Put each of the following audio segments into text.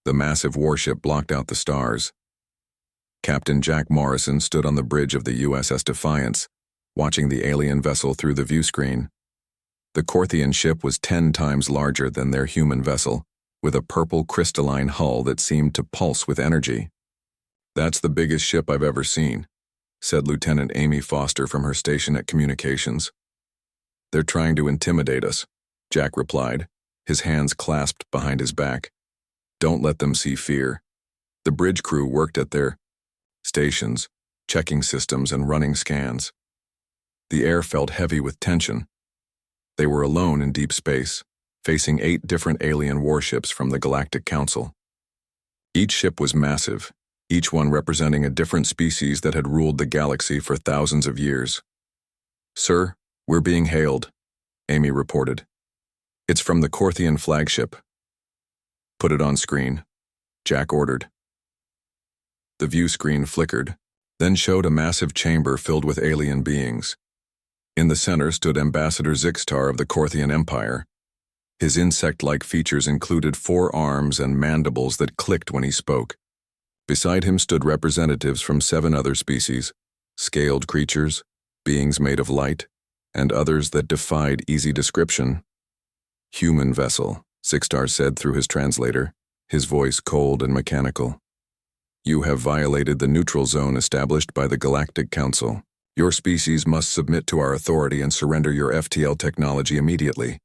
The massive warship blocked out the stars. Captain Jack Morrison stood on the bridge of the USS Defiance, watching the alien vessel through the viewscreen. The Korthian ship was 10 times larger than their human vessel, with a purple crystalline hull that seemed to pulse with energy. "That's the biggest ship I've ever seen," said Lieutenant Amy Foster from her station at Communications. "They're trying to intimidate us," Jack replied, his hands clasped behind his back. "Don't let them see fear." The bridge crew worked at their stations, checking systems and running scans. The air felt heavy with tension. They were alone in deep space, facing 8 different alien warships from the Galactic Council. Each ship was massive, each one representing a different species that had ruled the galaxy for thousands of years. "Sir, we're being hailed," Amy reported. "It's from the Korthian flagship." "Put it on screen," Jack ordered. The view screen flickered, then showed a massive chamber filled with alien beings. In the center stood Ambassador Zixtar of the Korthian Empire. His insect-like features included 4 arms and mandibles that clicked when he spoke. Beside him stood representatives from 7 other species, scaled creatures, beings made of light, and others that defied easy description. "Human vessel," Zixtar said through his translator, his voice cold and mechanical. "You have violated the neutral zone established by the Galactic Council. Your species must submit to our authority and surrender your FTL technology immediately.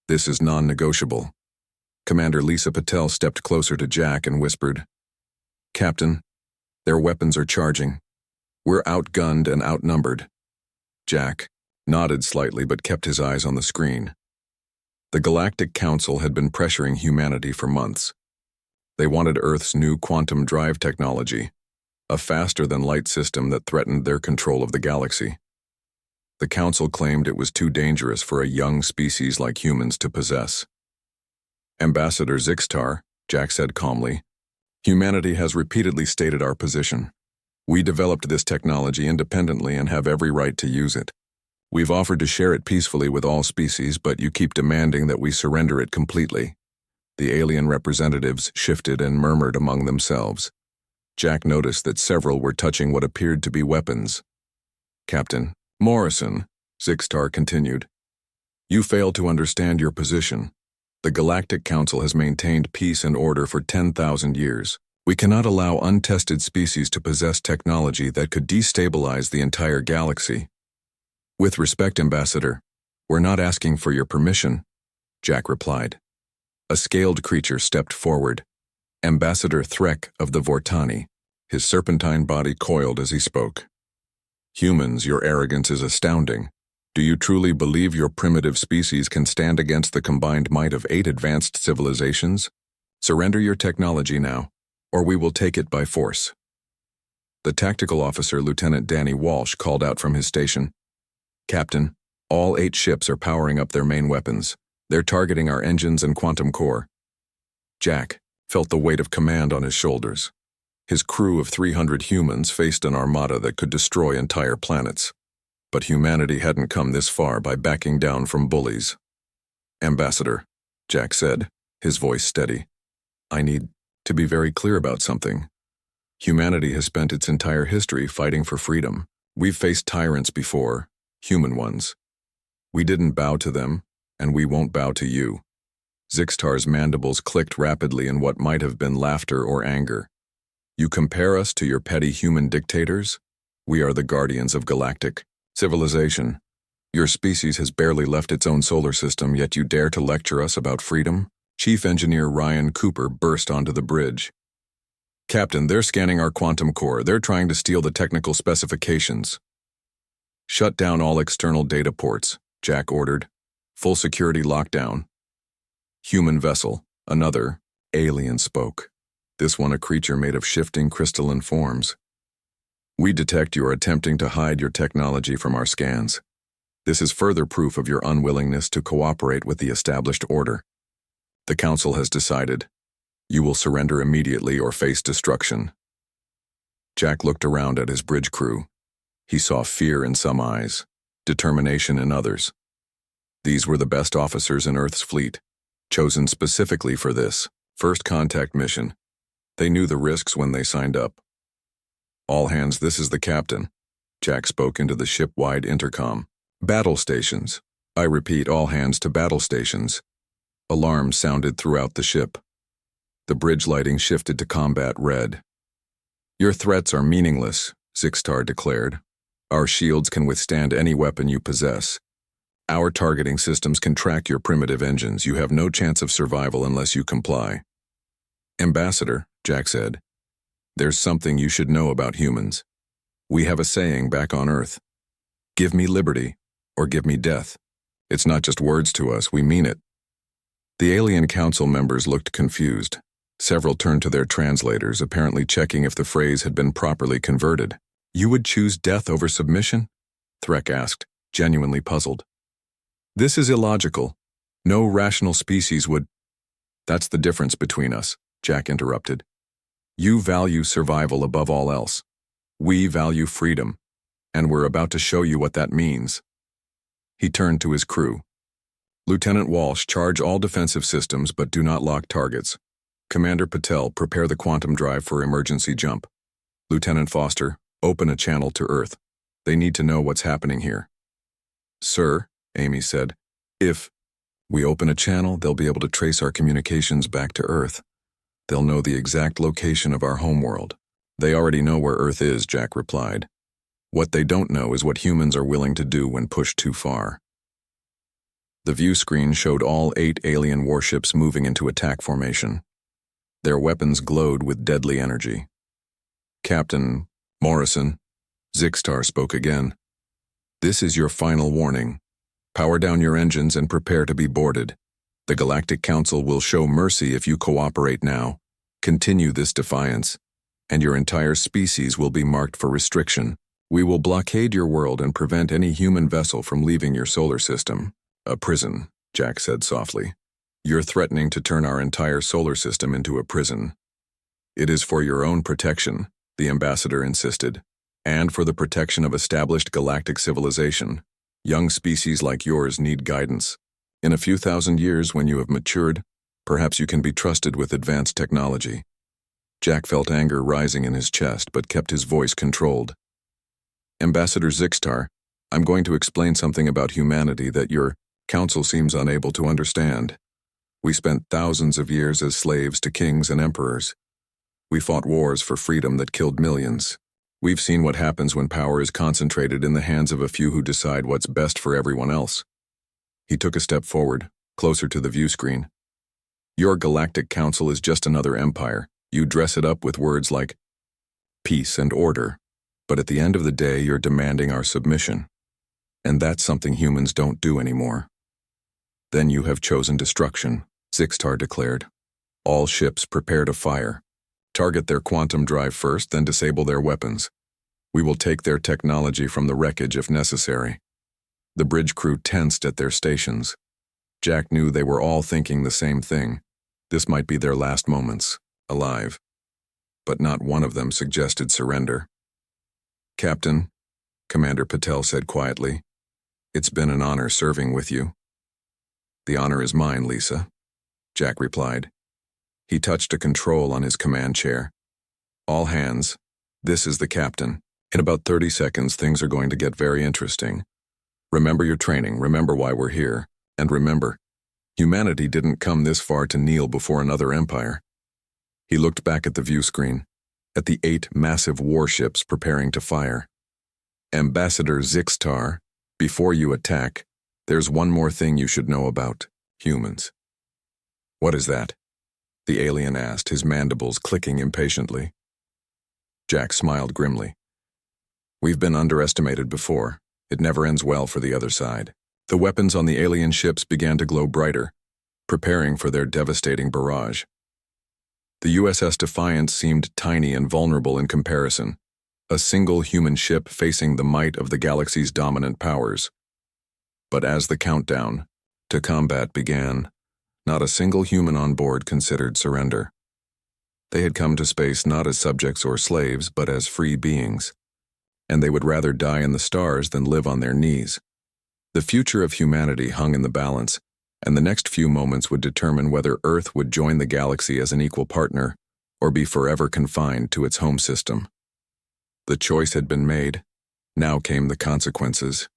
This is non-negotiable." Commander Lisa Patel stepped closer to Jack and whispered, "Captain, their weapons are charging. We're outgunned and outnumbered." Jack nodded slightly but kept his eyes on the screen. The Galactic Council had been pressuring humanity for months. They wanted Earth's new quantum drive technology, a faster-than-light system that threatened their control of the galaxy. The Council claimed it was too dangerous for a young species like humans to possess. "Ambassador Zixtar," Jack said calmly, "humanity has repeatedly stated our position. We developed this technology independently and have every right to use it. We've offered to share it peacefully with all species, but you keep demanding that we surrender it completely." The alien representatives shifted and murmured among themselves. Jack noticed that several were touching what appeared to be weapons. "Captain Morrison," Zixtar continued, "you fail to understand your position. The Galactic Council has maintained peace and order for 10,000 years. We cannot allow untested species to possess technology that could destabilize the entire galaxy." "With respect, Ambassador, we're not asking for your permission," Jack replied. A scaled creature stepped forward, Ambassador Threk of the Vortani. His serpentine body coiled as he spoke. "Humans, your arrogance is astounding. Do you truly believe your primitive species can stand against the combined might of 8 advanced civilizations? Surrender your technology now, or we will take it by force." The tactical officer, Lieutenant Danny Walsh, called out from his station, "Captain, all 8 ships are powering up their main weapons. They're targeting our engines and quantum core." Jack felt the weight of command on his shoulders. His crew of 300 humans faced an armada that could destroy entire planets. But humanity hadn't come this far by backing down from bullies. "Ambassador," Jack said, his voice steady, "I need to be very clear about something. Humanity has spent its entire history fighting for freedom. We've faced tyrants before, human ones. We didn't bow to them, and we won't bow to you." Zixtar's mandibles clicked rapidly in what might have been laughter or anger. "You compare us to your petty human dictators? We are the guardians of galactic civilization. Your species has barely left its own solar system, yet you dare to lecture us about freedom?" Chief Engineer Ryan Cooper burst onto the bridge. "Captain, they're scanning our quantum core. They're trying to steal the technical specifications." "Shut down all external data ports," Jack ordered. "Full security lockdown." "Human vessel," another alien spoke. This one a creature made of shifting crystalline forms. "We detect you are attempting to hide your technology from our scans. This is further proof of your unwillingness to cooperate with the established order. The Council has decided. You will surrender immediately or face destruction." Jack looked around at his bridge crew. He saw fear in some eyes, determination in others. These were the best officers in Earth's fleet, chosen specifically for this first contact mission, They knew the risks when they signed up. "All hands, this is the captain," Jack spoke into the ship-wide intercom. "Battle stations. I repeat, all hands to battle stations." Alarms sounded throughout the ship. The bridge lighting shifted to combat red. "Your threats are meaningless," Zixtar declared. "Our shields can withstand any weapon you possess. Our targeting systems can track your primitive engines. You have no chance of survival unless you comply." "Ambassador," Jack said, "there's something you should know about humans. We have a saying back on Earth. Give me liberty, or give me death. It's not just words to us, we mean it." The alien council members looked confused. Several turned to their translators, apparently checking if the phrase had been properly converted. "You would choose death over submission?" Threk asked, genuinely puzzled. "This is illogical. No rational species would—" "That's the difference between us," Jack interrupted. "You value survival above all else. We value freedom, and we're about to show you what that means." He turned to his crew. "Lieutenant Walsh, charge all defensive systems but do not lock targets. Commander Patel, prepare the quantum drive for emergency jump. Lieutenant Foster, open a channel to Earth. They need to know what's happening here." "Sir," Amy said, "if we open a channel, they'll be able to trace our communications back to Earth. They'll know the exact location of our homeworld." "They already know where Earth is," Jack replied. "What they don't know is what humans are willing to do when pushed too far." The view screen showed all 8 alien warships moving into attack formation. Their weapons glowed with deadly energy. "Captain Morrison," Zixtar spoke again, "this is your final warning. Power down your engines and prepare to be boarded. The Galactic Council will show mercy if you cooperate now. Continue this defiance, and your entire species will be marked for restriction. We will blockade your world and prevent any human vessel from leaving your solar system." "A prison," Jack said softly. "You're threatening to turn our entire solar system into a prison." "It is for your own protection," the ambassador insisted, "and for the protection of established galactic civilization. Young species like yours need guidance. In a few thousand years, when you have matured, perhaps you can be trusted with advanced technology." Jack felt anger rising in his chest, but kept his voice controlled. "Ambassador Zixtar, I'm going to explain something about humanity that your council seems unable to understand. We spent thousands of years as slaves to kings and emperors. We fought wars for freedom that killed millions. We've seen what happens when power is concentrated in the hands of a few who decide what's best for everyone else." He took a step forward, closer to the view screen. "Your Galactic Council is just another empire. You dress it up with words like peace and order, but at the end of the day you're demanding our submission. And that's something humans don't do anymore." "Then you have chosen destruction," Zixtar declared. "All ships prepare to fire. Target their quantum drive first, then disable their weapons. We will take their technology from the wreckage if necessary." The bridge crew tensed at their stations. Jack knew they were all thinking the same thing. This might be their last moments, alive. But not one of them suggested surrender. "Captain," Commander Patel said quietly, "it's been an honor serving with you." "The honor is mine, Lisa," Jack replied. He touched a control on his command chair. "All hands, this is the captain. In about 30 seconds, things are going to get very interesting. Remember your training, remember why we're here, and remember, humanity didn't come this far to kneel before another empire." He looked back at the view screen, at the 8 massive warships preparing to fire. "Ambassador Zixtar, before you attack, there's one more thing you should know about humans." "What is that?" the alien asked, his mandibles clicking impatiently. Jack smiled grimly. "We've been underestimated before. It never ends well for the other side." The weapons on the alien ships began to glow brighter, preparing for their devastating barrage. The USS Defiance seemed tiny and vulnerable in comparison, a single human ship facing the might of the galaxy's dominant powers. But as the countdown to combat began, not a single human on board considered surrender. They had come to space not as subjects or slaves, but as free beings, and they would rather die in the stars than live on their knees. The future of humanity hung in the balance, and the next few moments would determine whether Earth would join the galaxy as an equal partner, or be forever confined to its home system. The choice had been made. Now came the consequences.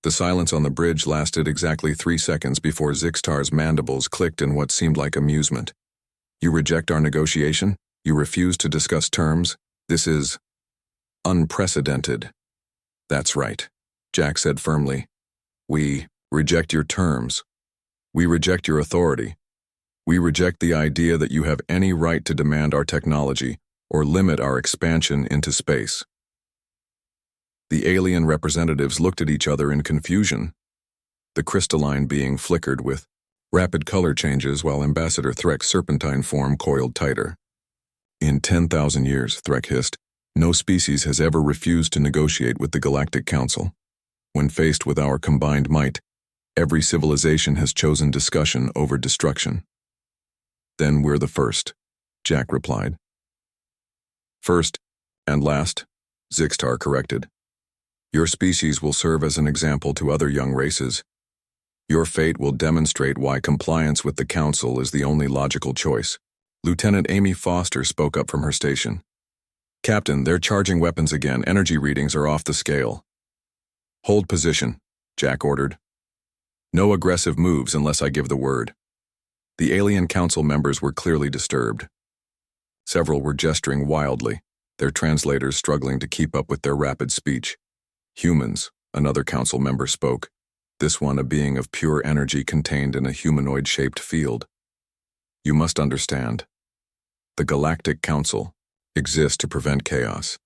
The silence on the bridge lasted exactly 3 seconds before Zixtar's mandibles clicked in what seemed like amusement. You reject our negotiation? You refuse to discuss terms? This is unprecedented. That's right, Jack said firmly. We reject your terms. We reject your authority. We reject the idea that you have any right to demand our technology or limit our expansion into space. The alien representatives looked at each other in confusion. The crystalline being flickered with rapid color changes while Ambassador Threk's serpentine form coiled tighter. In 10,000 years, Threk hissed, no species has ever refused to negotiate with the Galactic Council. When faced with our combined might, every civilization has chosen discussion over destruction. Then we're the first, Jack replied. First and last, Zixtar corrected. Your species will serve as an example to other young races. Your fate will demonstrate why compliance with the Council is the only logical choice. Lieutenant Amy Foster spoke up from her station. Captain, they're charging weapons again. Energy readings are off the scale. Hold position, Jack ordered. No aggressive moves unless I give the word. The alien council members were clearly disturbed. Several were gesturing wildly, their translators struggling to keep up with their rapid speech. Humans, another council member spoke, this one a being of pure energy contained in a humanoid-shaped field. You must understand. The Galactic Council exists to prevent chaos.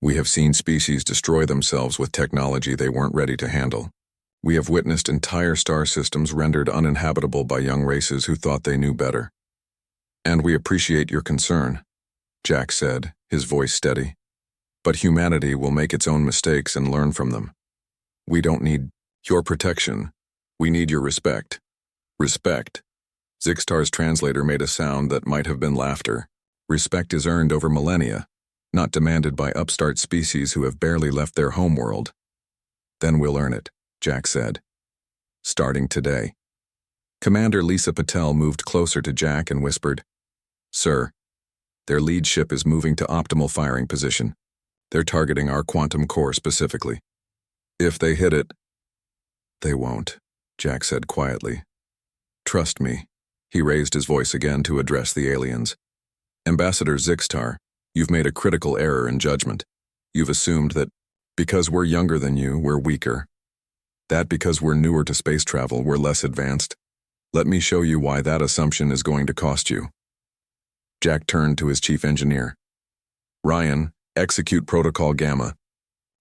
We have seen species destroy themselves with technology they weren't ready to handle. We have witnessed entire star systems rendered uninhabitable by young races who thought they knew better. And we appreciate your concern, Jack said, his voice steady. But humanity will make its own mistakes and learn from them. We don't need your protection. We need your respect. Respect. Zixtar's translator made a sound that might have been laughter. Respect is earned over millennia, not demanded by upstart species who have barely left their homeworld. Then we'll earn it, Jack said. Starting today. Commander Lisa Patel moved closer to Jack and whispered, Sir, their lead ship is moving to optimal firing position. They're targeting our quantum core specifically. If they hit it, they won't, Jack said quietly. Trust me. He raised his voice again to address the aliens. Ambassador Zixtar, you've made a critical error in judgment. You've assumed that because we're younger than you, we're weaker. That because we're newer to space travel, we're less advanced. Let me show you why that assumption is going to cost you. Jack turned to his chief engineer. Ryan, execute Protocol Gamma.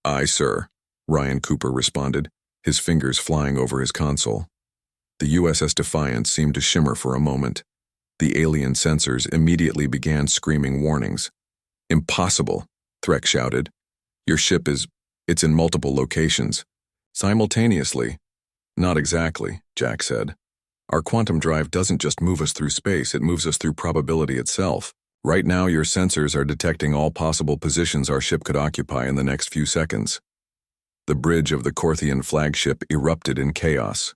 Aye, sir, Ryan Cooper responded, his fingers flying over his console. The USS Defiance seemed to shimmer for a moment. The alien sensors immediately began screaming warnings. Impossible, Threk shouted. Your ship it's in multiple locations. Simultaneously. Not exactly, Jack said. Our quantum drive doesn't just move us through space, it moves us through probability itself. Right now, your sensors are detecting all possible positions our ship could occupy in the next few seconds. The bridge of the Corthian flagship erupted in chaos.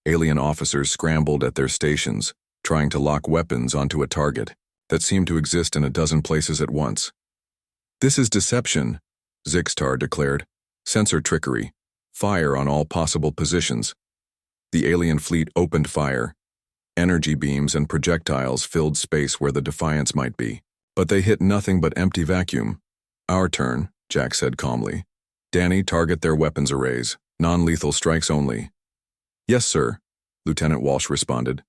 Alien officers scrambled at their stations, trying to lock weapons onto a target that seemed to exist in a dozen places at once. This is deception, Zixtar declared. Sensor trickery. Fire on all possible positions. The alien fleet opened fire. Energy beams and projectiles filled space where the Defiance might be, but they hit nothing but empty vacuum. Our turn, Jack said calmly. Danny, target their weapons arrays. Non-lethal strikes only. Yes, sir, Lieutenant Walsh responded.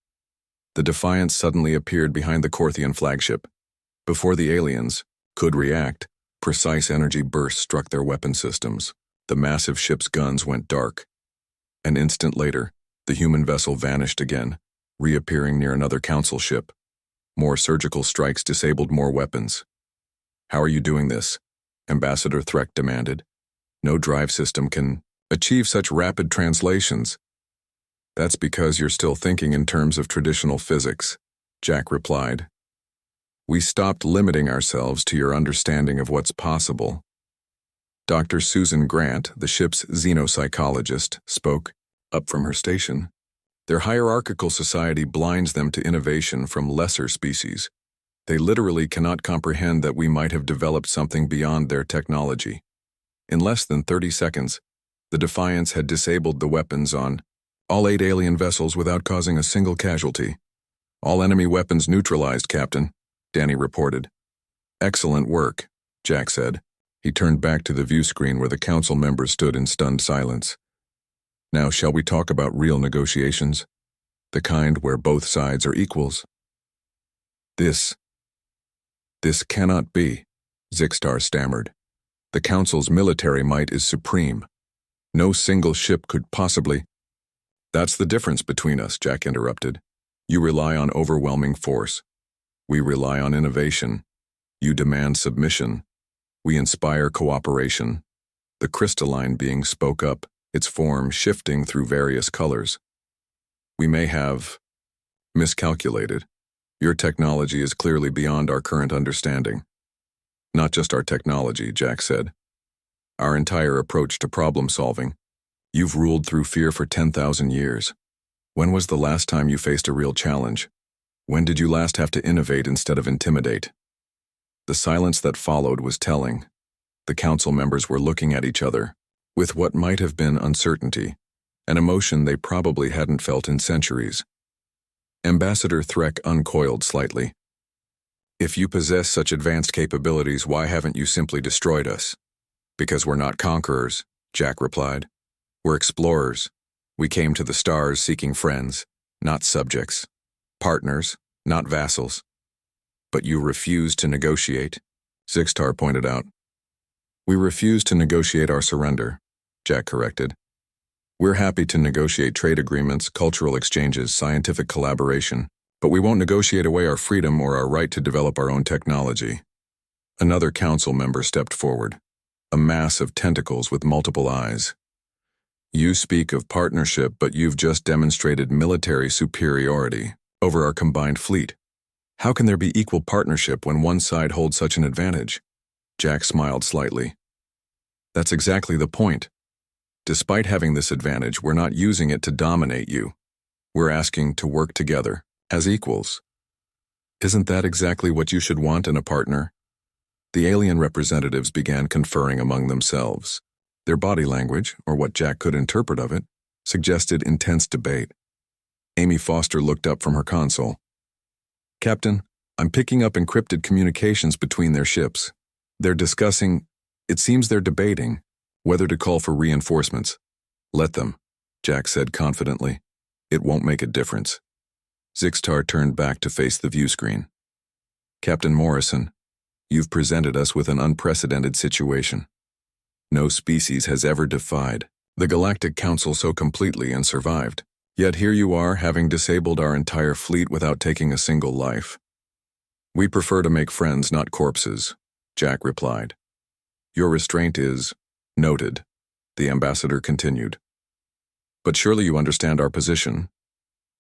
The Defiance suddenly appeared behind the Corthian flagship. Before the aliens could react, precise energy bursts struck their weapon systems. The massive ship's guns went dark. An instant later, the human vessel vanished again, reappearing near another council ship. More surgical strikes disabled more weapons. How are you doing this? Ambassador Threk demanded. No drive system can achieve such rapid translations. That's because you're still thinking in terms of traditional physics, Jack replied. We stopped limiting ourselves to your understanding of what's possible. Dr. Susan Grant, the ship's xenopsychologist, spoke up from her station. Their hierarchical society blinds them to innovation from lesser species. They literally cannot comprehend that we might have developed something beyond their technology. In less than 30 seconds, the Defiance had disabled the weapons on all 8 alien vessels without causing a single casualty. All enemy weapons neutralized, Captain, Danny reported. Excellent work, Jack said. He turned back to the view screen where the council members stood in stunned silence. Now shall we talk about real negotiations? The kind where both sides are equals? This cannot be, Zixtar stammered. The Council's military might is supreme. No single ship could possibly— That's the difference between us, Jack interrupted. You rely on overwhelming force. We rely on innovation. You demand submission. We inspire cooperation. The crystalline being spoke up, its form shifting through various colors. We may have miscalculated. Your technology is clearly beyond our current understanding. Not just our technology, Jack said. Our entire approach to problem solving. You've ruled through fear for 10,000 years. When was the last time you faced a real challenge? When did you last have to innovate instead of intimidate? The silence that followed was telling. The council members were looking at each other, with what might have been uncertainty, an emotion they probably hadn't felt in centuries. Ambassador Threk uncoiled slightly. If you possess such advanced capabilities, why haven't you simply destroyed us? Because we're not conquerors, Jack replied. We're explorers. We came to the stars seeking friends, not subjects. Partners, not vassals. But you refuse to negotiate, Zixtar pointed out. We refuse to negotiate our surrender, Jack corrected. We're happy to negotiate trade agreements, cultural exchanges, scientific collaboration, but we won't negotiate away our freedom or our right to develop our own technology. Another council member stepped forward, a mass of tentacles with multiple eyes. You speak of partnership, but you've just demonstrated military superiority over our combined fleet. How can there be equal partnership when one side holds such an advantage? Jack smiled slightly. That's exactly the point. Despite having this advantage, we're not using it to dominate you. We're asking to work together, as equals. Isn't that exactly what you should want in a partner? The alien representatives began conferring among themselves. Their body language, or what Jack could interpret of it, suggested intense debate. Amy Foster looked up from her console. Captain, I'm picking up encrypted communications between their ships. They're discussing— it seems they're debating whether to call for reinforcements. Let them, Jack said confidently. It won't make a difference. Zixtar turned back to face the view screen. Captain Morrison, you've presented us with an unprecedented situation. No species has ever defied the Galactic Council so completely and survived. Yet here you are, having disabled our entire fleet without taking a single life. We prefer to make friends, not corpses, Jack replied. Your restraint is noted, the ambassador continued. But surely you understand our position.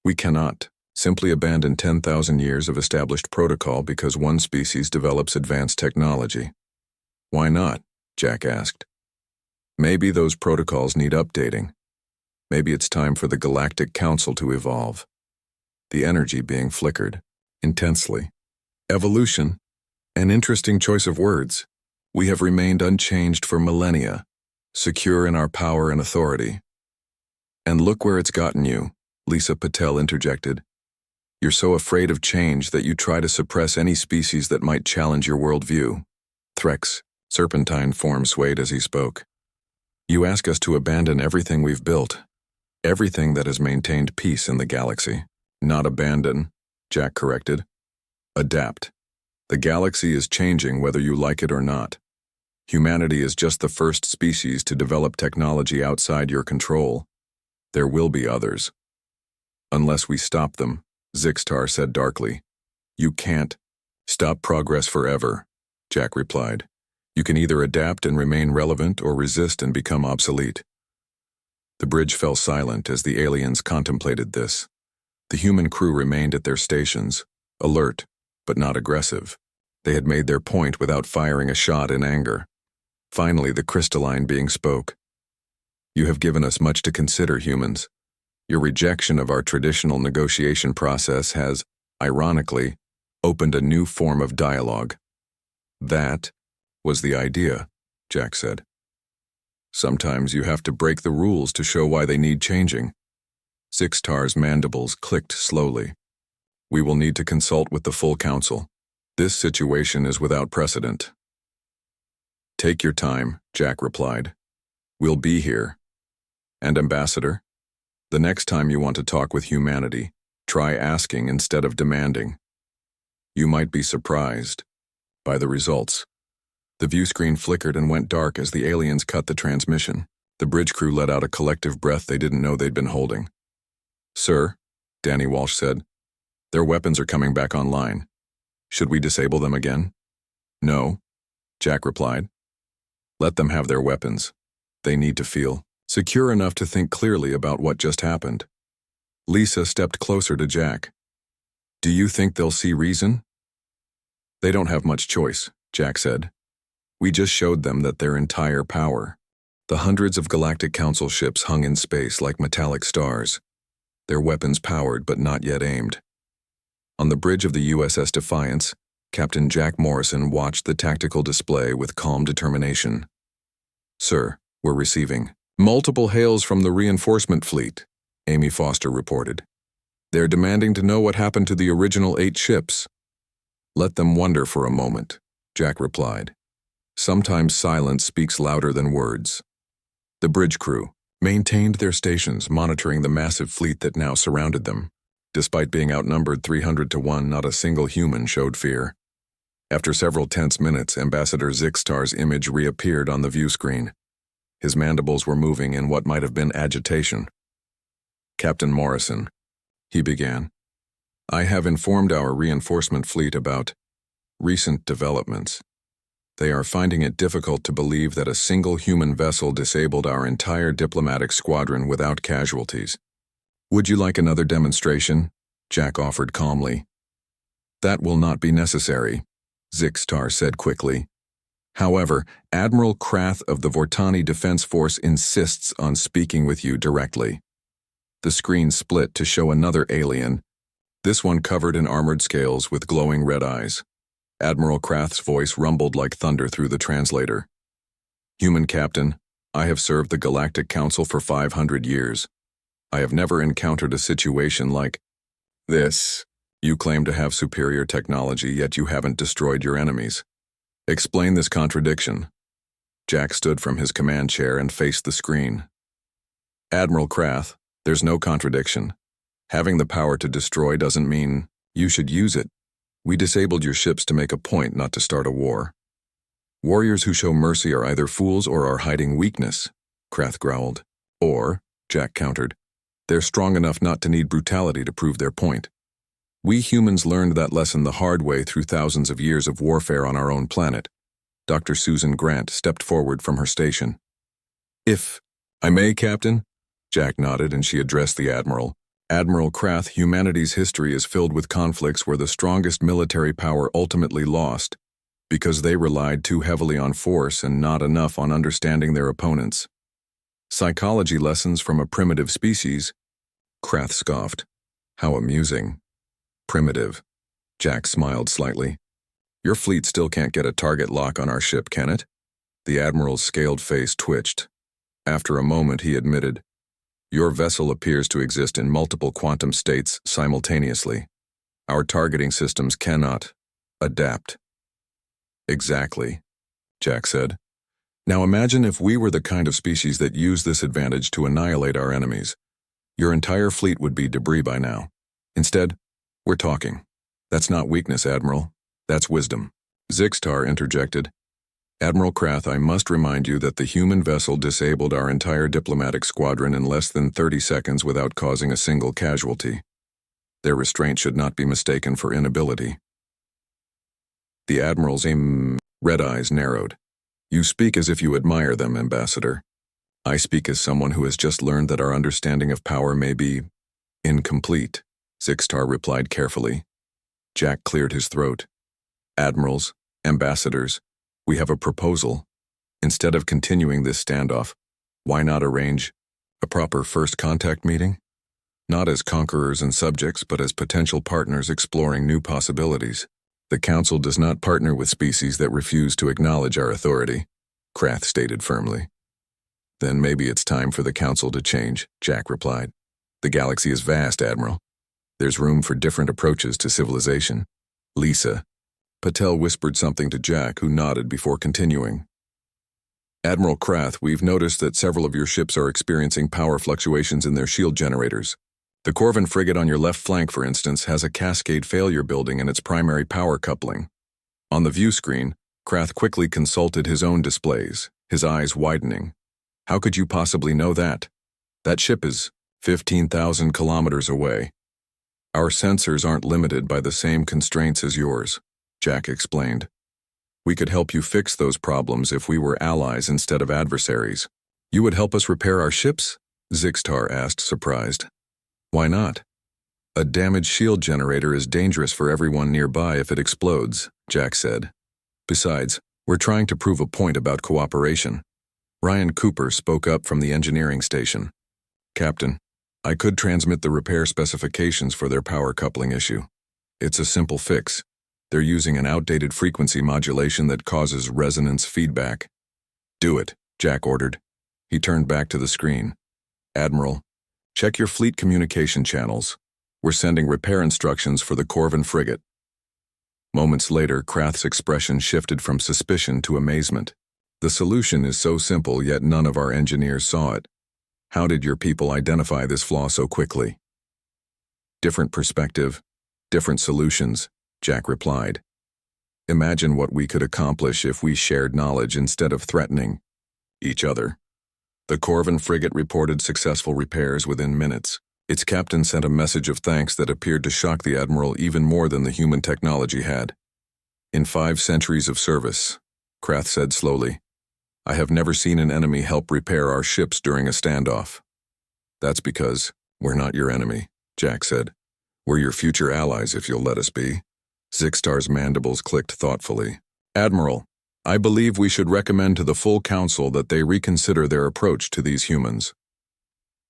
We cannot simply abandon 10,000 years of established protocol because one species develops advanced technology. Why not? Jack asked. Maybe those protocols need updating. Maybe it's time for the Galactic Council to evolve. The energy being flickered intensely. Evolution, an interesting choice of words. We have remained unchanged for millennia, secure in our power and authority. And look where it's gotten you, Lisa Patel interjected. You're so afraid of change that you try to suppress any species that might challenge your worldview. Threk's serpentine form swayed as he spoke. You ask us to abandon everything we've built, everything that has maintained peace in the galaxy. Not abandon, Jack corrected. Adapt. The galaxy is changing whether you like it or not. Humanity is just the first species to develop technology outside your control. There will be others. Unless we stop them, Zixtar said darkly. You can't stop progress forever, Jack replied. You can either adapt and remain relevant or resist and become obsolete. The bridge fell silent as the aliens contemplated this. The human crew remained at their stations, alert, but not aggressive. They had made their point without firing a shot in anger. Finally, the crystalline being spoke. You have given us much to consider, humans. Your rejection of our traditional negotiation process has, ironically, opened a new form of dialogue. That was the idea, Jack said. Sometimes you have to break the rules to show why they need changing. Zixtar's mandibles clicked slowly. We will need to consult with the full council. This situation is without precedent. Take your time, Jack replied. We'll be here. And Ambassador, the next time you want to talk with humanity, try asking instead of demanding. You might be surprised by the results. The view screen flickered and went dark as the aliens cut the transmission. The bridge crew let out a collective breath they didn't know they'd been holding. Sir, Danny Walsh said, their weapons are coming back online. Should we disable them again? No, Jack replied. Let them have their weapons. They need to feel secure enough to think clearly about what just happened. Lisa stepped closer to Jack. Do you think they'll see reason? They don't have much choice, Jack said. We just showed them that their entire power. The hundreds of Galactic Council ships hung in space like metallic stars, their weapons powered but not yet aimed. On the bridge of the USS Defiance, Captain Jack Morrison watched the tactical display with calm determination. Sir, we're receiving multiple hails from the reinforcement fleet, Amy Foster reported. They're demanding to know what happened to the original 8 ships. Let them wonder for a moment, Jack replied. Sometimes silence speaks louder than words. The bridge crew maintained their stations, monitoring the massive fleet that now surrounded them. Despite being outnumbered 300 to 1, not a single human showed fear. After several tense minutes, Ambassador Zixtar's image reappeared on the view screen. His mandibles were moving in what might have been agitation. Captain Morrison, he began, I have informed our reinforcement fleet about recent developments. They are finding it difficult to believe that a single human vessel disabled our entire diplomatic squadron without casualties. Would you like another demonstration? Jack offered calmly. That will not be necessary, Zixtar said quickly. However, Admiral Krath of the Vortani Defense Force insists on speaking with you directly. The screen split to show another alien, this one covered in armored scales with glowing red eyes. Admiral Krath's voice rumbled like thunder through the translator. Human Captain, I have served the Galactic Council for 500 years. I have never encountered a situation like this. You claim to have superior technology, yet you haven't destroyed your enemies. Explain this contradiction. Jack stood from his command chair and faced the screen. Admiral Krath, there's no contradiction. Having the power to destroy doesn't mean you should use it. We disabled your ships to make a point, not to start a war. Warriors who show mercy are either fools or are hiding weakness, Krath growled. Or, Jack countered, they're strong enough not to need brutality to prove their point. We humans learned that lesson the hard way through thousands of years of warfare on our own planet. Dr. Susan Grant stepped forward from her station. If I may, Captain? Jack nodded and she addressed the Admiral. Admiral Krath, humanity's history is filled with conflicts where the strongest military power ultimately lost because they relied too heavily on force and not enough on understanding their opponents. Psychology lessons from a primitive species, Krath scoffed. How amusing. Primitive. Jack smiled slightly. Your fleet still can't get a target lock on our ship, can it? The Admiral's scaled face twitched. After a moment, he admitted, your vessel appears to exist in multiple quantum states simultaneously. Our targeting systems cannot adapt. Exactly, Jack said. Now imagine if we were the kind of species that used this advantage to annihilate our enemies. Your entire fleet would be debris by now. Instead, we're talking. That's not weakness, Admiral. That's wisdom. Zixtar interjected. Admiral Krath, I must remind you that the human vessel disabled our entire diplomatic squadron in less than 30 seconds without causing a single casualty. Their restraint should not be mistaken for inability. The Admiral's red eyes narrowed. You speak as if you admire them, Ambassador. I speak as someone who has just learned that our understanding of power may be incomplete, Zixtar replied carefully. Jack cleared his throat. Admirals, ambassadors, we have a proposal. Instead of continuing this standoff, why not arrange a proper first contact meeting? not as conquerors and subjects, but as potential partners exploring new possibilities. The Council does not partner with species that refuse to acknowledge our authority, Krath stated firmly. Then maybe it's time for the Council to change, Jack replied. The galaxy is vast, Admiral. There's room for different approaches to civilization. Lisa. Patel whispered something to Jack, who nodded before continuing. Admiral Krath, we've noticed that several of your ships are experiencing power fluctuations in their shield generators. The Corvin frigate on your left flank, for instance, has a cascade failure building in its primary power coupling. On the view screen, Krath quickly consulted his own displays, his eyes widening. How could you possibly know that? That ship is 15,000 kilometers away. Our sensors aren't limited by the same constraints as yours, Jack explained. We could help you fix those problems if we were allies instead of adversaries. You would help us repair our ships? Zixtar asked, surprised. Why not? A damaged shield generator is dangerous for everyone nearby if it explodes, Jack said. Besides, we're trying to prove a point about cooperation. Ryan Cooper spoke up from the engineering station. Captain, I could transmit the repair specifications for their power coupling issue. It's a simple fix. They're using an outdated frequency modulation that causes resonance feedback. Do it, Jack ordered. He turned back to the screen. Admiral, check your fleet communication channels. We're sending repair instructions for the Corvin frigate. Moments later, Krath's expression shifted from suspicion to amazement. The solution is so simple, yet none of our engineers saw it. How did your people identify this flaw so quickly? Different perspective, different solutions, Jack replied. Imagine what we could accomplish if we shared knowledge instead of threatening each other. The Corvin frigate reported successful repairs within minutes. Its captain sent a message of thanks that appeared to shock the Admiral even more than the human technology had. In 5 centuries of service, Krath said slowly, I have never seen an enemy help repair our ships during a standoff. That's because we're not your enemy, Jack said. We're your future allies if you'll let us be. Zixtar's mandibles clicked thoughtfully. Admiral, I believe we should recommend to the full council that they reconsider their approach to these humans.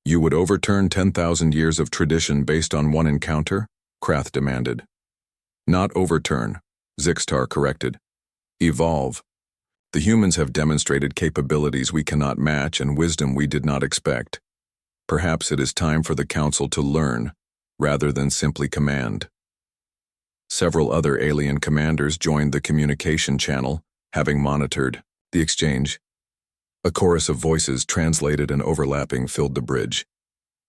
You would overturn 10,000 years of tradition based on one encounter? Krath demanded. Not overturn, Zixtar corrected. Evolve. The humans have demonstrated capabilities we cannot match and wisdom we did not expect. Perhaps it is time for the council to learn, rather than simply command. Several other alien commanders joined the communication channel, having monitored the exchange. A chorus of voices, translated and overlapping, filled the bridge.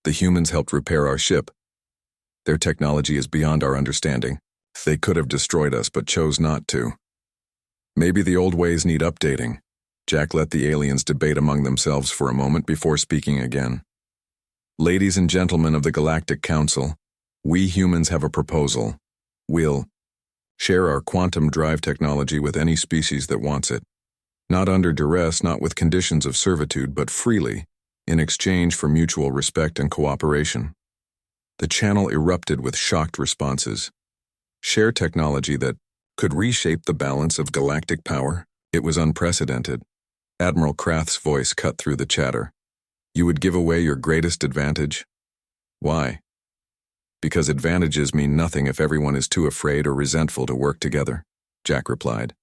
The humans helped repair our ship. Their technology is beyond our understanding. They could have destroyed us but chose not to. Maybe the old ways need updating. Jack let the aliens debate among themselves for a moment before speaking again. Ladies and gentlemen of the Galactic Council, we humans have a proposal. We'll share our quantum drive technology with any species that wants it. Not under duress, not with conditions of servitude, but freely, in exchange for mutual respect and cooperation. The channel erupted with shocked responses. Share technology that could reshape the balance of galactic power? It was unprecedented. Admiral Krath's voice cut through the chatter. You would give away your greatest advantage? Why? Because advantages mean nothing if everyone is too afraid or resentful to work together, Jack replied.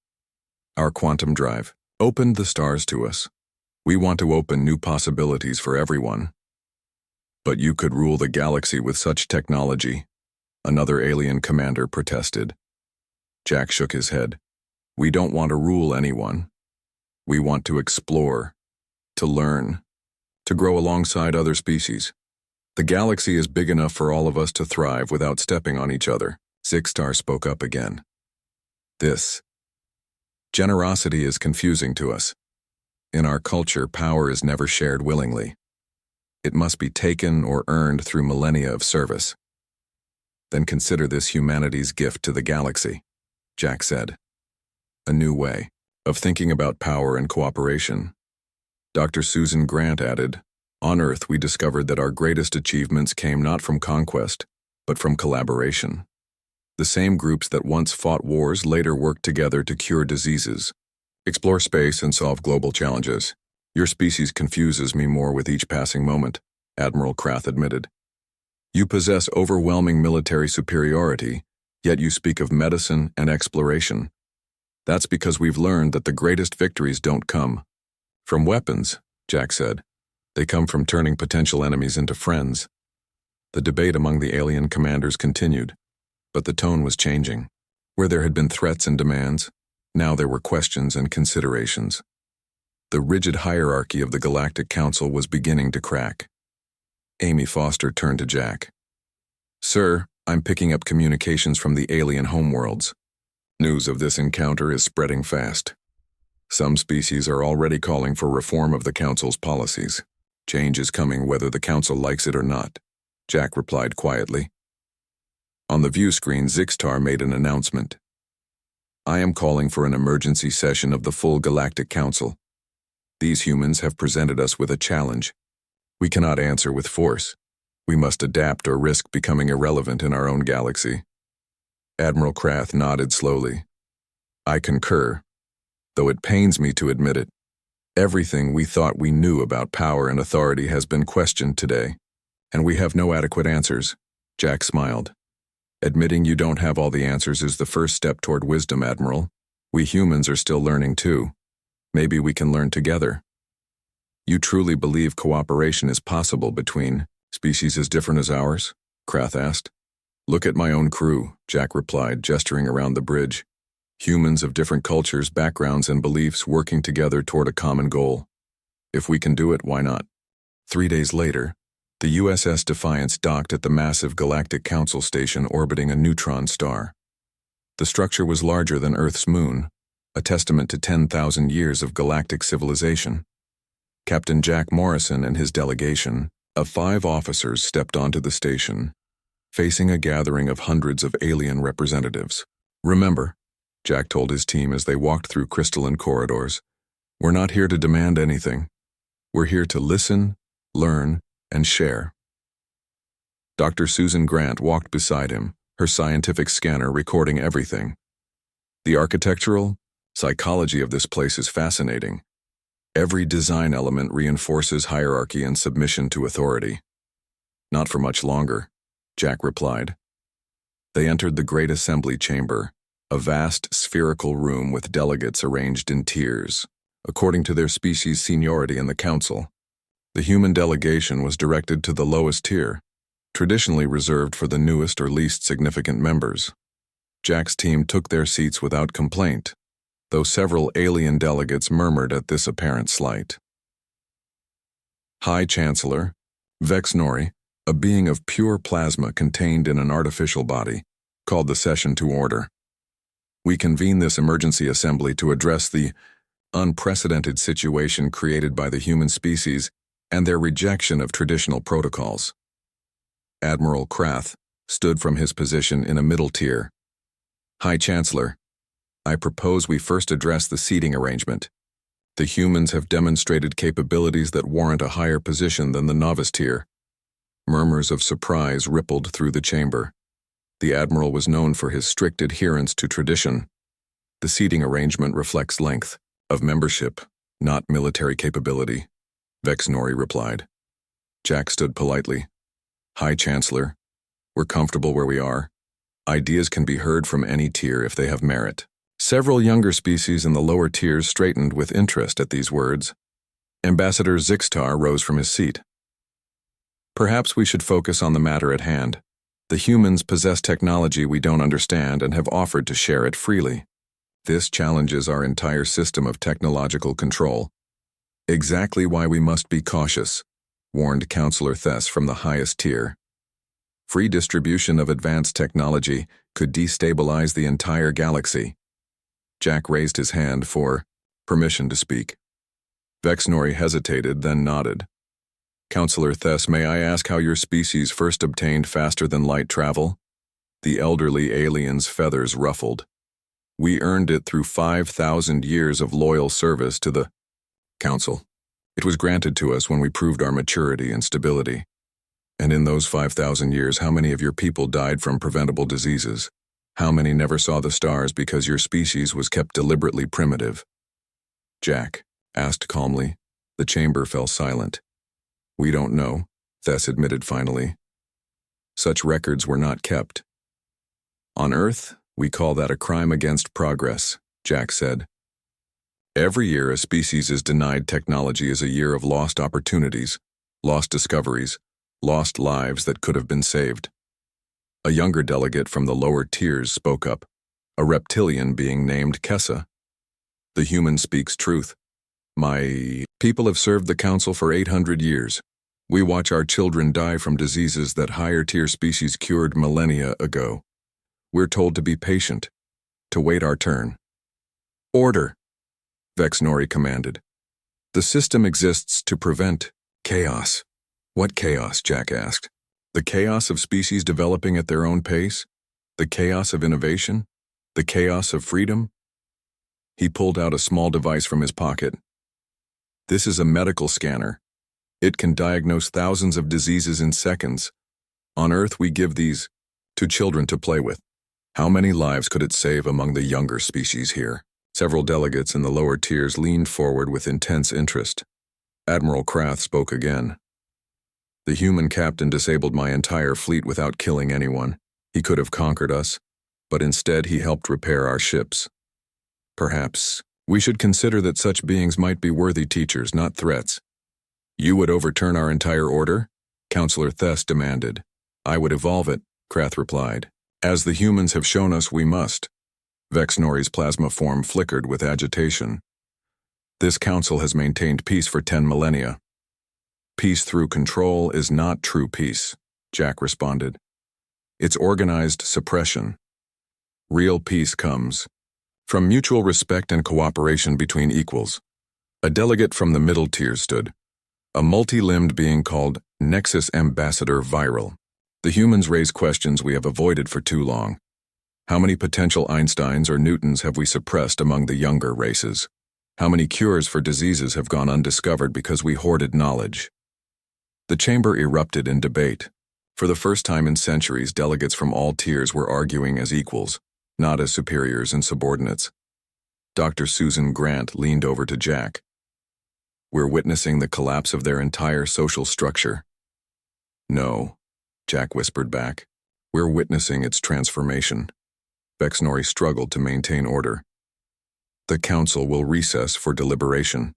Our quantum drive opened the stars to us. We want to open new possibilities for everyone. But you could rule the galaxy with such technology, another alien commander protested. Jack shook his head. We don't want to rule anyone. We want to explore, to learn, to grow alongside other species. The galaxy is big enough for all of us to thrive without stepping on each other. Zixtar spoke up again. This generosity is confusing to us. In our culture, power is never shared willingly. It must be taken or earned through millennia of service. Then consider this humanity's gift to the galaxy, Jack said. A new way of thinking about power and cooperation. Dr. Susan Grant added, on Earth we discovered that our greatest achievements came not from conquest, but from collaboration. The same groups that once fought wars later worked together to cure diseases, explore space, and solve global challenges. Your species confuses me more with each passing moment, Admiral Krath admitted. You possess overwhelming military superiority, yet you speak of medicine and exploration. That's because we've learned that the greatest victories don't come from weapons, Jack said. They come from turning potential enemies into friends. The debate among the alien commanders continued, but the tone was changing. Where there had been threats and demands, now there were questions and considerations. The rigid hierarchy of the Galactic Council was beginning to crack. Amy Foster turned to Jack. "Sir, I'm picking up communications from the alien homeworlds. News of this encounter is spreading fast. Some species are already calling for reform of the Council's policies. Change is coming whether the Council likes it or not," Jack replied quietly. On the view screen, Zixtar made an announcement. "I am calling for an emergency session of the full Galactic Council. These humans have presented us with a challenge. We cannot answer with force. We must adapt or risk becoming irrelevant in our own galaxy." Admiral Krath nodded slowly. "I concur, though it pains me to admit it. Everything we thought we knew about power and authority has been questioned today, and we have no adequate answers." Jack smiled. "Admitting you don't have all the answers is the first step toward wisdom, Admiral. We humans are still learning too. Maybe we can learn together." "You truly believe cooperation is possible between species as different as ours?" Krath asked. "Look at my own crew," Jack replied, gesturing around the bridge. "Humans of different cultures, backgrounds, and beliefs working together toward a common goal. If we can do it, why not?" 3 days later, the USS Defiance docked at the massive Galactic Council station orbiting a neutron star. The structure was larger than Earth's moon, a testament to 10,000 years of galactic civilization. Captain Jack Morrison and his delegation of 5 officers stepped onto the station, facing a gathering of hundreds of alien representatives. "Remember," Jack told his team as they walked through crystalline corridors, "we're not here to demand anything. We're here to listen, learn, and share." Dr. Susan Grant walked beside him, her scientific scanner recording everything. "The architectural psychology of this place is fascinating. Every design element reinforces hierarchy and submission to authority." "Not for much longer," Jack replied. They entered the Great Assembly Chamber, a vast spherical room with delegates arranged in tiers, according to their species' seniority in the Council. The human delegation was directed to the lowest tier, traditionally reserved for the newest or least significant members. Jack's team took their seats without complaint, though several alien delegates murmured at this apparent slight. High Chancellor Vex Nori, a being of pure plasma contained in an artificial body, called the session to order. "We convene this emergency assembly to address the unprecedented situation created by the human species and their rejection of traditional protocols." Admiral Krath stood from his position in a middle tier. "High Chancellor, I propose we first address the seating arrangement. The humans have demonstrated capabilities that warrant a higher position than the novice tier." Murmurs of surprise rippled through the chamber. The Admiral was known for his strict adherence to tradition. "The seating arrangement reflects length of membership, not military capability," Vex Nori replied. Jack stood politely. "High Chancellor, we're comfortable where we are. Ideas can be heard from any tier if they have merit." Several younger species in the lower tiers straightened with interest at these words. Ambassador Zixtar rose from his seat. "Perhaps we should focus on the matter at hand. The humans possess technology we don't understand and have offered to share it freely. This challenges our entire system of technological control. Exactly why we must be cautious," warned Counselor Thess from the highest tier. "Free distribution of advanced technology could destabilize the entire galaxy." Jack raised his hand for permission to speak. Vex Nori hesitated, then nodded. "Counselor Thess, may I ask how your species first obtained faster-than-light travel?" The elderly alien's feathers ruffled. "We earned it through 5,000 years of loyal service to the Council. It was granted to us when we proved our maturity and stability. And in those 5,000 years, how many of your people died from preventable diseases? How many never saw the stars because your species was kept deliberately primitive?" Jack asked calmly. The chamber fell silent. "We don't know," Thess admitted finally. Such records were not kept. On Earth, we call that a crime against progress, Jack said. Every year a species is denied technology is a year of lost opportunities, lost discoveries, lost lives that could have been saved. A younger delegate from the lower tiers spoke up, a reptilian being named Kessa. The human speaks truth. My people have served the Council for 800 years. We watch our children die from diseases that higher-tier species cured millennia ago. We're told to be patient, to wait our turn. Order, Vexnori commanded. The system exists to prevent chaos. What chaos? Jack asked. The chaos of species developing at their own pace? The chaos of innovation? The chaos of freedom? He pulled out a small device from his pocket. This is a medical scanner. It can diagnose thousands of diseases in seconds. On Earth, we give these to children to play with. How many lives could it save among the younger species here? Several delegates in the lower tiers leaned forward with intense interest. Admiral Krath spoke again. The human captain disabled my entire fleet without killing anyone. He could have conquered us, but instead he helped repair our ships. Perhaps we should consider that such beings might be worthy teachers, not threats. You would overturn our entire order? Counselor Thess demanded. I would evolve it, Krath replied. As the humans have shown us, we must. Vexnori's plasma form flickered with agitation. This council has maintained peace for 10 millennia. Peace through control is not true peace, Jack responded. It's organized suppression. Real peace comes from mutual respect and cooperation between equals. A delegate from the middle tier stood, a multi-limbed being called Nexus Ambassador Viral. The humans raise questions we have avoided for too long. How many potential Einsteins or Newtons have we suppressed among the younger races? How many cures for diseases have gone undiscovered because we hoarded knowledge? The chamber erupted in debate. For the first time in centuries, delegates from all tiers were arguing as equals, not as superiors and subordinates. Dr. Susan Grant leaned over to Jack. We're witnessing the collapse of their entire social structure. No, Jack whispered back. We're witnessing its transformation. Vexnori struggled to maintain order. The council will recess for deliberation.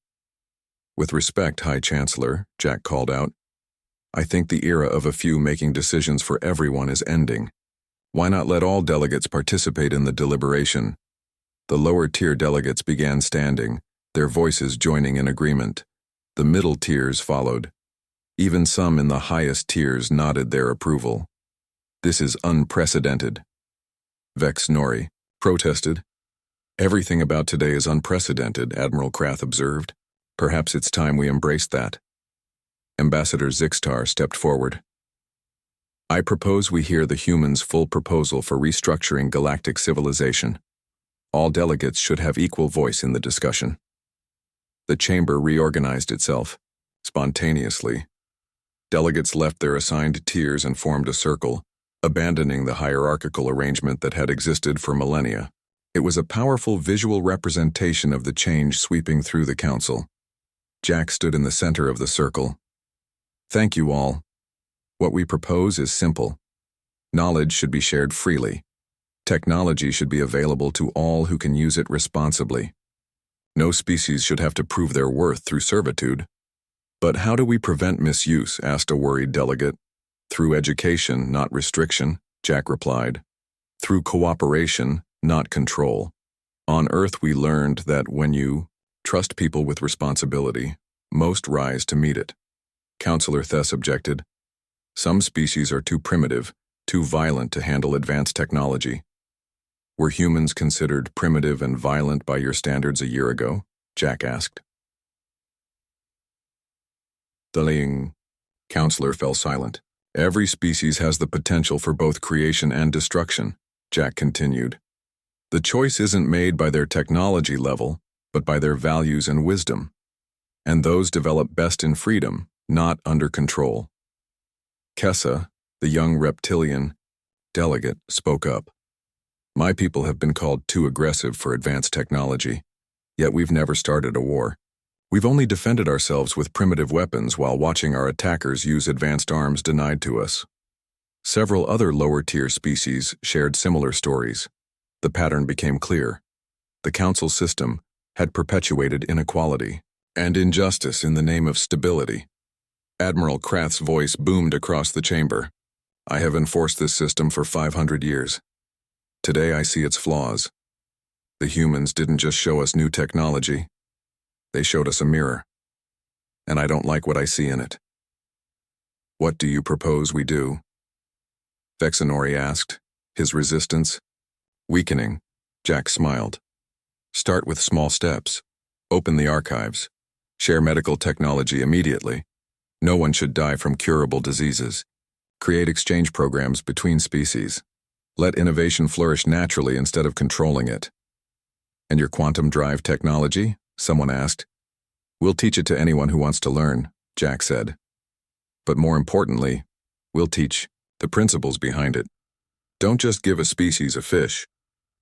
With respect, High Chancellor, Jack called out. I think the era of a few making decisions for everyone is ending. Why not let all delegates participate in the deliberation? The lower-tier delegates began standing, their voices joining in agreement. The middle tiers followed. Even some in the highest tiers nodded their approval. This is unprecedented. Vexnori protested. Everything about today is unprecedented, Admiral Krath observed. Perhaps it's time we embraced that. Ambassador Zixtar stepped forward. I propose we hear the humans' full proposal for restructuring galactic civilization. All delegates should have equal voice in the discussion. The chamber reorganized itself, spontaneously. Delegates left their assigned tiers and formed a circle, abandoning the hierarchical arrangement that had existed for millennia. It was a powerful visual representation of the change sweeping through the council. Jack stood in the center of the circle. Thank you all. What we propose is simple. Knowledge should be shared freely. Technology should be available to all who can use it responsibly. No species should have to prove their worth through servitude. But how do we prevent misuse? Asked a worried delegate. Through education, not restriction, Jack replied. Through cooperation, not control. On Earth we learned that when you trust people with responsibility, most rise to meet it. Counselor Thess objected. Some species are too primitive, too violent to handle advanced technology. Were humans considered primitive and violent by your standards a year ago? Jack asked. The counselor fell silent. Every species has the potential for both creation and destruction, Jack continued. The choice isn't made by their technology level, but by their values and wisdom. And those develop best in freedom, not under control. Kessa, the young reptilian delegate, spoke up. My people have been called too aggressive for advanced technology, yet we've never started a war. We've only defended ourselves with primitive weapons while watching our attackers use advanced arms denied to us. Several other lower-tier species shared similar stories. The pattern became clear. The council system had perpetuated inequality and injustice in the name of stability. Admiral Krath's voice boomed across the chamber. I have enforced this system for 500 years. Today I see its flaws. The humans didn't just show us new technology. They showed us a mirror. And I don't like what I see in it. What do you propose we do? Vexenori asked, his resistance weakening. Jack smiled. Start with small steps. Open the archives. Share medical technology immediately. No one should die from curable diseases. Create exchange programs between species. Let innovation flourish naturally instead of controlling it. And your quantum drive technology? Someone asked. We'll teach it to anyone who wants to learn, Jack said. But more importantly, we'll teach the principles behind it. Don't just give a species a fish.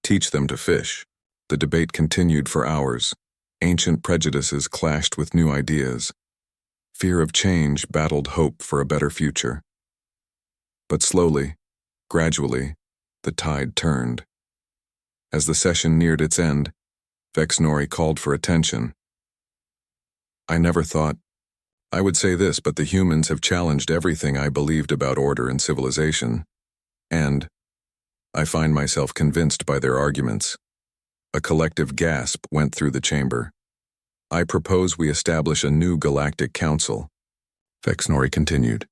Teach them to fish. The debate continued for hours. Ancient prejudices clashed with new ideas. Fear of change battled hope for a better future. But slowly, gradually, the tide turned. As the session neared its end, Vexenori called for attention. I never thought I would say this, but the humans have challenged everything I believed about order and civilization. And I find myself convinced by their arguments. A collective gasp went through the chamber. I propose we establish a new galactic council. Vexenori continued.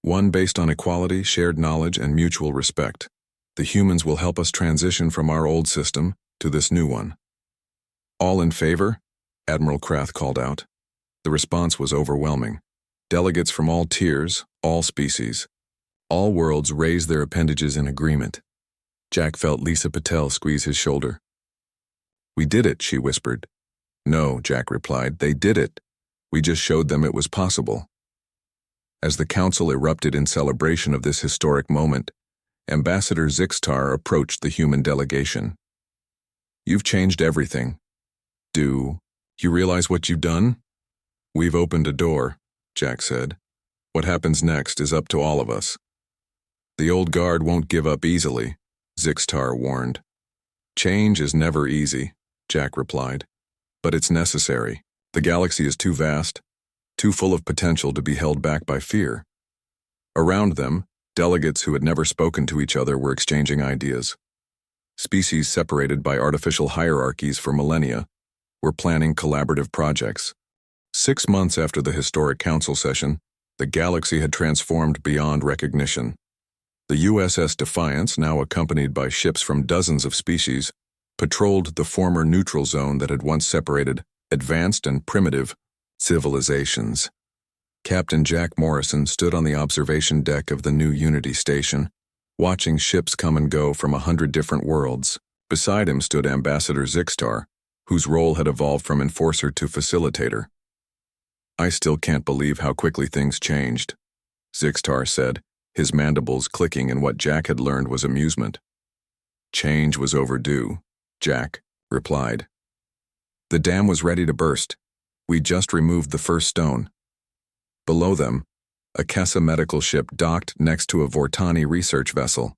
One based on equality, shared knowledge, and mutual respect. The humans will help us transition from our old system to this new one. All in favor? Admiral Krath called out. The response was overwhelming. Delegates from all tiers, all species, all worlds raised their appendages in agreement. Jack felt Lisa Patel squeeze his shoulder. We did it, she whispered. No, Jack replied, they did it. We just showed them it was possible. As the council erupted in celebration of this historic moment, Ambassador Zixtar approached the human delegation. You've changed everything. Do you realize what you've done? We've opened a door, Jack said. What happens next is up to all of us. The old guard won't give up easily, Zixtar warned. Change is never easy, Jack replied. But it's necessary. The galaxy is too vast, too full of potential to be held back by fear. Around them, delegates who had never spoken to each other were exchanging ideas. Species separated by artificial hierarchies for millennia were planning collaborative projects. 6 months after the historic council session, the galaxy had transformed beyond recognition. The USS Defiance, now accompanied by ships from dozens of species, patrolled the former neutral zone that had once separated advanced and primitive civilizations. Captain Jack Morrison stood on the observation deck of the new Unity station, watching ships come and go from 100 different worlds. Beside him stood Ambassador Zixtar, whose role had evolved from enforcer to facilitator. I still can't believe how quickly things changed, Zixtar said, his mandibles clicking in what Jack had learned was amusement. Change was overdue, Jack replied. The dam was ready to burst. We just removed the first stone. Below them, a Kessa medical ship docked next to a Vortani research vessel.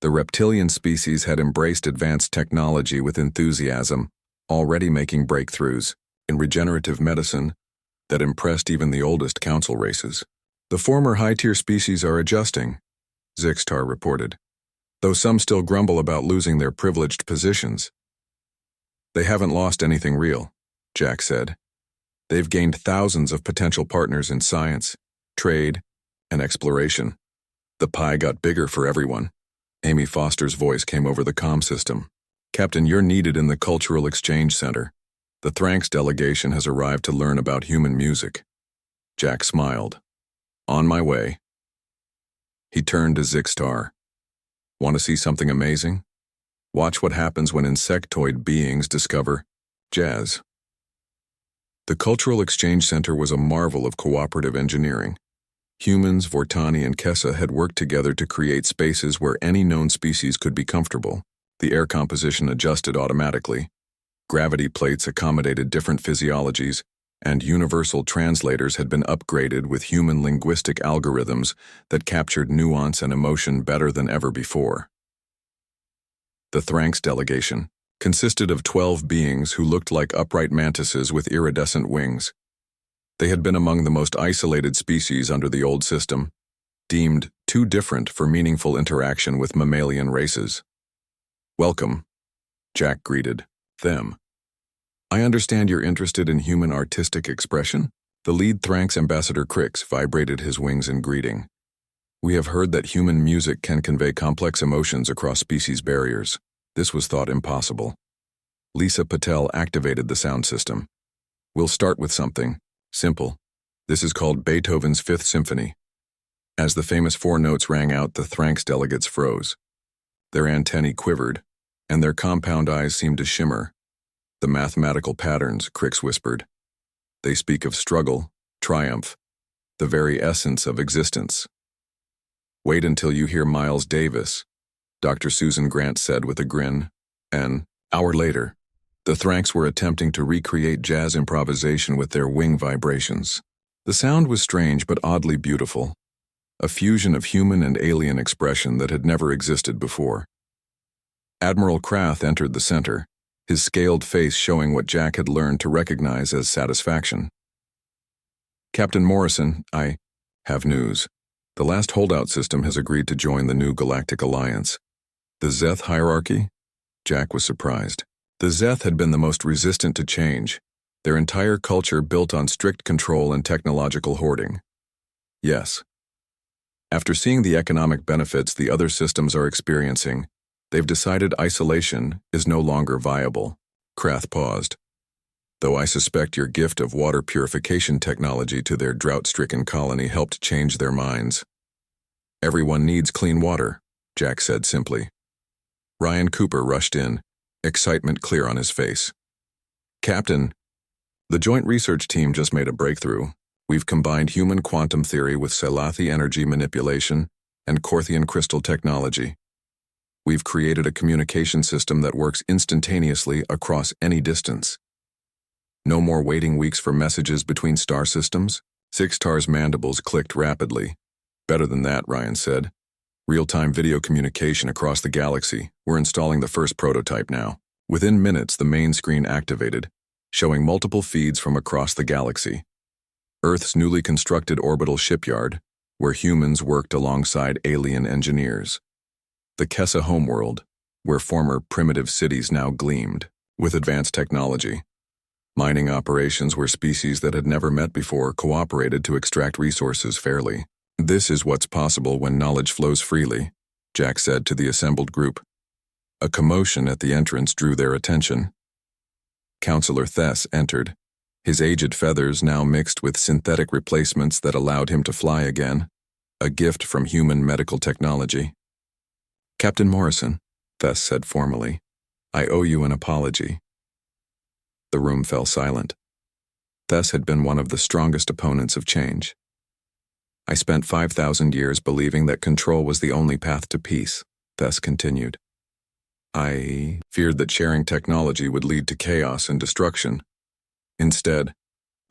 The reptilian species had embraced advanced technology with enthusiasm, already making breakthroughs in regenerative medicine that impressed even the oldest council races. The former high-tier species are adjusting, Zixtar reported, though some still grumble about losing their privileged positions. They haven't lost anything real, Jack said. They've gained thousands of potential partners in science, trade, and exploration. The pie got bigger for everyone. Amy Foster's voice came over the comm system. Captain, you're needed in the Cultural Exchange Center. The Thranx delegation has arrived to learn about human music. Jack smiled. On my way. He turned to Zixtar. Want to see something amazing? Watch what happens when insectoid beings discover jazz. The Cultural Exchange Center was a marvel of cooperative engineering. Humans, Vortani, and Kessa had worked together to create spaces where any known species could be comfortable. The air composition adjusted automatically. Gravity plates accommodated different physiologies, and universal translators had been upgraded with human linguistic algorithms that captured nuance and emotion better than ever before. The Thranx delegation consisted of 12 beings who looked like upright mantises with iridescent wings. They had been among the most isolated species under the old system, deemed too different for meaningful interaction with mammalian races. "Welcome," Jack greeted them. "I understand you're interested in human artistic expression?" The lead Thranx ambassador Crix vibrated his wings in greeting. "We have heard that human music can convey complex emotions across species barriers. This was thought impossible." Lisa Patel activated the sound system. "We'll start with something simple. This is called Beethoven's Fifth Symphony." As the famous four notes rang out, the Thranx delegates froze. Their antennae quivered, and their compound eyes seemed to shimmer. "The mathematical patterns," Crix whispered. "They speak of struggle, triumph, the very essence of existence." "Wait until you hear Miles Davis," Dr. Susan Grant said with a grin. An hour later, the Thranx were attempting to recreate jazz improvisation with their wing vibrations. The sound was strange but oddly beautiful, a fusion of human and alien expression that had never existed before. Admiral Krath entered the center, his scaled face showing what Jack had learned to recognize as satisfaction. "Captain Morrison, I have news. The last holdout system has agreed to join the new Galactic Alliance." "The Zeth hierarchy?" Jack was surprised. The Zeth had been the most resistant to change, their entire culture built on strict control and technological hoarding. "Yes. After seeing the economic benefits the other systems are experiencing, they've decided isolation is no longer viable." Krath paused. "Though I suspect your gift of water purification technology to their drought-stricken colony helped change their minds." "Everyone needs clean water," Jack said simply. Ryan Cooper rushed in, excitement clear on his face. "Captain, the Joint Research Team just made a breakthrough. We've combined human quantum theory with Selathi energy manipulation and Corthian crystal technology. We've created a communication system that works instantaneously across any distance. No more waiting weeks for messages between star systems." Sixtar's mandibles clicked rapidly. "Better than that," Ryan said. "Real-time video communication across the galaxy. We're installing the first prototype now." Within minutes, the main screen activated, showing multiple feeds from across the galaxy. Earth's newly constructed orbital shipyard, where humans worked alongside alien engineers. The Kessa homeworld, where former primitive cities now gleamed with advanced technology. Mining operations where species that had never met before cooperated to extract resources fairly. "This is what's possible when knowledge flows freely," Jack said to the assembled group. A commotion at the entrance drew their attention. Counselor Thess entered, his aged feathers now mixed with synthetic replacements that allowed him to fly again, a gift from human medical technology. "Captain Morrison," Thess said formally, "I owe you an apology." The room fell silent. Thess had been one of the strongest opponents of change. "I spent 5,000 years believing that control was the only path to peace," Thess continued. "I feared that sharing technology would lead to chaos and destruction. Instead,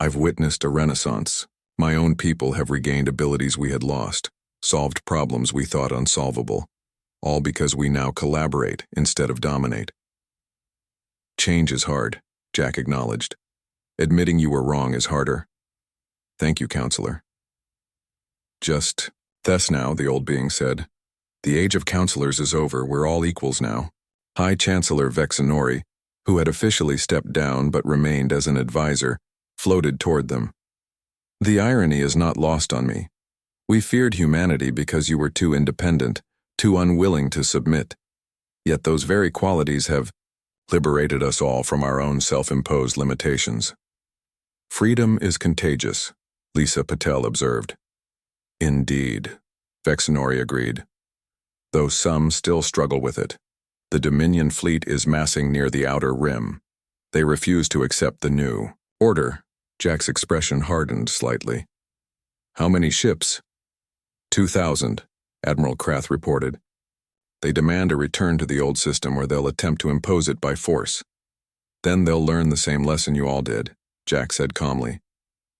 I've witnessed a renaissance. My own people have regained abilities we had lost, solved problems we thought unsolvable, all because we now collaborate instead of dominate." "Change is hard," Jack acknowledged. "Admitting you were wrong is harder." "Thank you, Counselor." "Just Thess now," the old being said. "The age of counselors is over. We're all equals now." High Chancellor Vexenori, who had officially stepped down but remained as an advisor, floated toward them. "The irony is not lost on me. We feared humanity because you were too independent, too unwilling to submit. Yet those very qualities have liberated us all from our own self-imposed limitations." "Freedom is contagious," Lisa Patel observed. "Indeed," Vexenori agreed. "Though some still struggle with it. The Dominion fleet is massing near the outer rim. They refuse to accept the new order." Jack's expression hardened slightly. "How many ships?" 2,000, Admiral Krath reported. "They demand a return to the old system or they'll attempt to impose it by force. Then they'll learn the same lesson you all did," Jack said calmly.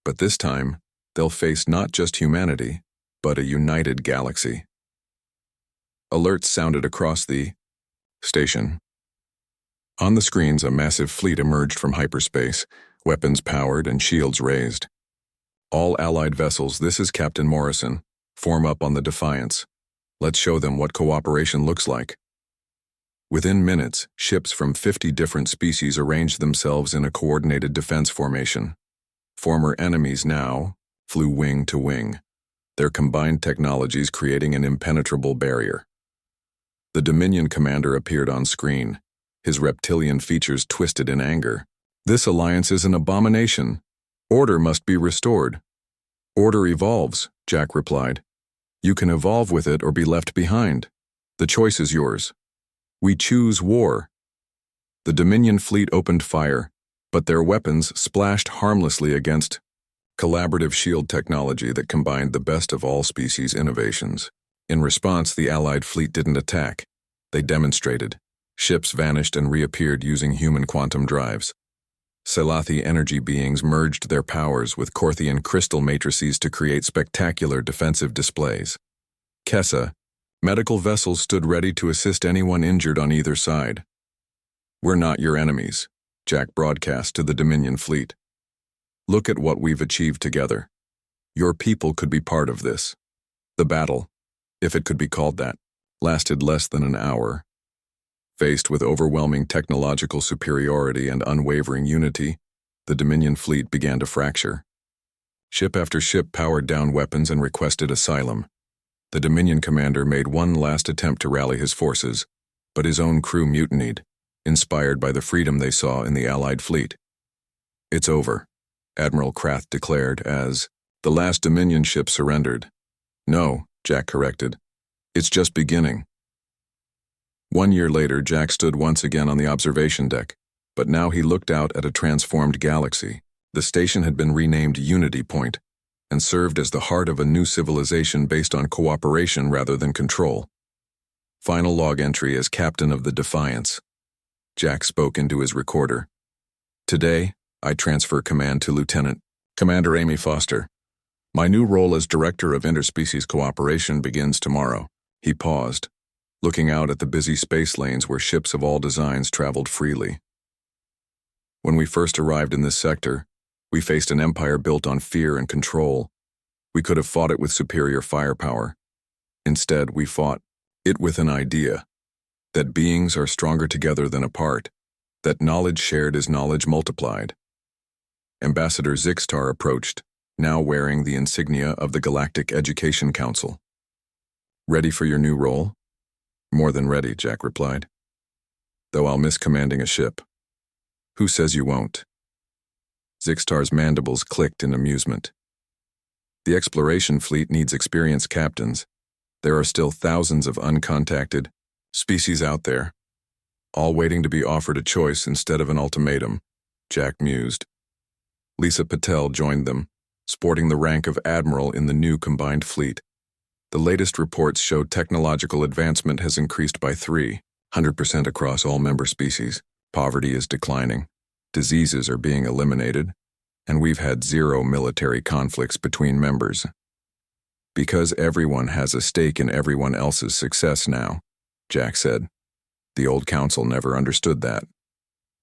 But this time, they'll face not just humanity, but a united galaxy. Alerts sounded across the station. On the screens, a massive fleet emerged from hyperspace, weapons powered and shields raised. All Allied vessels, this is Captain Morrison. Form up on the Defiance. Let's show them what cooperation looks like. Within minutes, ships from 50 different species arranged themselves in a coordinated defense formation. Former enemies now flew wing to wing, their combined technologies creating an impenetrable barrier. The Dominion commander appeared on screen, his reptilian features twisted in anger. This alliance is an abomination. Order must be restored. Order evolves, Jack replied. You can evolve with it or be left behind. The choice is yours. We choose war. The Dominion fleet opened fire, but their weapons splashed harmlessly against collaborative shield technology that combined the best of all species innovations. In response, the Allied fleet didn't attack. They demonstrated. Ships vanished and reappeared using human quantum drives. Selathi energy beings merged their powers with Korthian crystal matrices to create spectacular defensive displays. Kessa, medical vessels stood ready to assist anyone injured on either side. We're not your enemies, Jack broadcast to the Dominion fleet. Look at what we've achieved together. Your people could be part of this. The battle, if it could be called that, lasted less than an hour. Faced with overwhelming technological superiority and unwavering unity, the Dominion fleet began to fracture. Ship after ship powered down weapons and requested asylum. The Dominion commander made one last attempt to rally his forces, but his own crew mutinied, inspired by the freedom they saw in the Allied fleet. It's over, Admiral Krath declared as the last Dominion ship surrendered. No, Jack corrected. It's just beginning. 1 year later, Jack stood once again on the observation deck, but now he looked out at a transformed galaxy. The station had been renamed Unity Point and served as the heart of a new civilization based on cooperation rather than control. Final log entry as captain of the Defiance. Jack spoke into his recorder. Today, I transfer command to Lieutenant Commander Amy Foster. My new role as Director of Interspecies Cooperation begins tomorrow. He paused, looking out at the busy space lanes where ships of all designs traveled freely. When we first arrived in this sector, we faced an empire built on fear and control. We could have fought it with superior firepower. Instead, we fought it with an idea, that beings are stronger together than apart, that knowledge shared is knowledge multiplied. Ambassador Zixtar approached, now wearing the insignia of the Galactic Education Council. Ready for your new role? More than ready, Jack replied. Though I'll miss commanding a ship. Who says you won't? Zixtar's mandibles clicked in amusement. The exploration fleet needs experienced captains. There are still thousands of uncontacted species out there, all waiting to be offered a choice instead of an ultimatum, Jack mused. Lisa Patel joined them, sporting the rank of admiral in the new combined fleet. The latest reports show technological advancement has increased by 300% across all member species. Poverty is declining, diseases are being eliminated, and we've had 0 military conflicts between members. Because everyone has a stake in everyone else's success now, Jack said. The old council never understood that.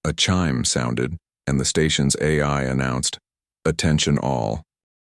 A chime sounded, and the station's AI announced, "Attention all.